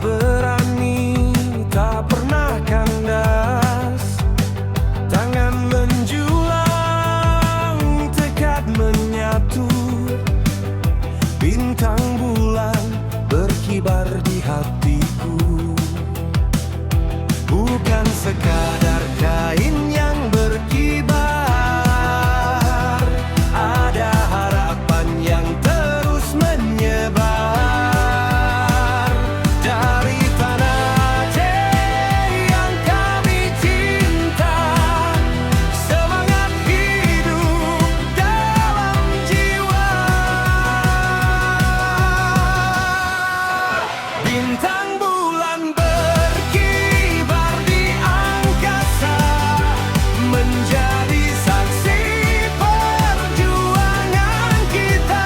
berani, tak pernah kandas. Tangan menjulang, tekad menyatu. Bintang bulan berkibar di hatiku. Bukan sekadar kain yang berkibar, ada harapan yang terus menyebar. Dari tanah Aceh yang kami cinta, semangat hidup dalam jiwa. Bintang bulan berkibar di angkasa, menjadi saksi perjuangan kita.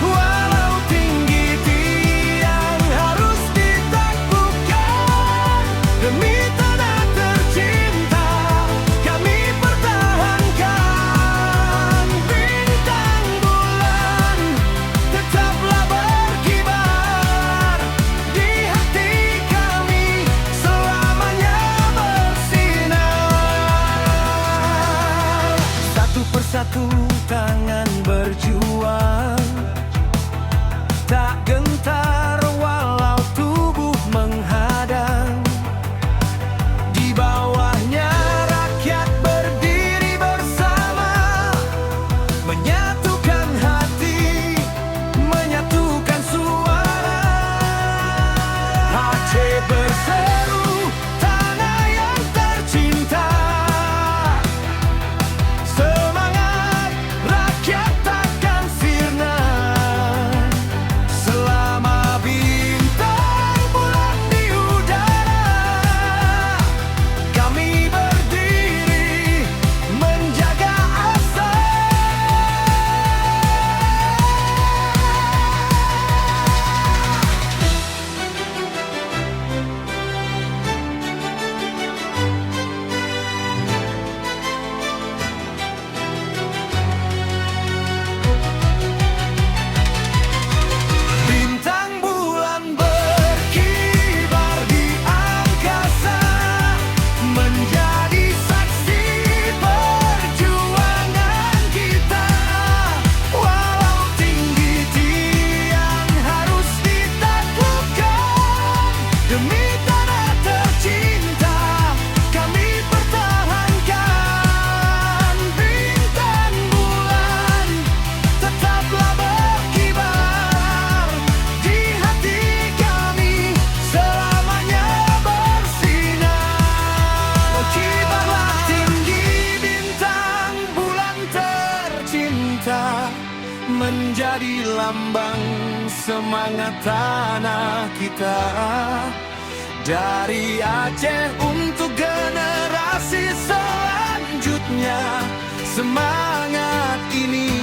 Walau tinggi tiang harus ditaklukkan, demi tanah tercinta kami pertahankan. Bintang bulan tetaplah berkibar di hati kami, selamanya bersinar. Satu persatu tangan berjuang, tak gentar walau tubuh menghadang. Di bawahnya rakyat berdiri bersama, menyatukan hati, menyatukan suara. Aceh berseru, tanah yang tercinta. Semangat rakyat takkan sirna, selama bintang bulan di udara. Kami berdiri menjaga asa. Bintang bulan berkibar di angkasa, menjadi saksi perjuangan kita. Walau tinggi tiang harus ditaklukkan, demi tanah tercinta kami pertahankan. Bintang bulan tetaplah berkibar di hati kami, selamanya bersinar. Kibarlah tinggi bintang bulan tercinta, menjadi lambang semangat tanah kita. Dari Aceh untuk generasi selanjutnya, semangat ini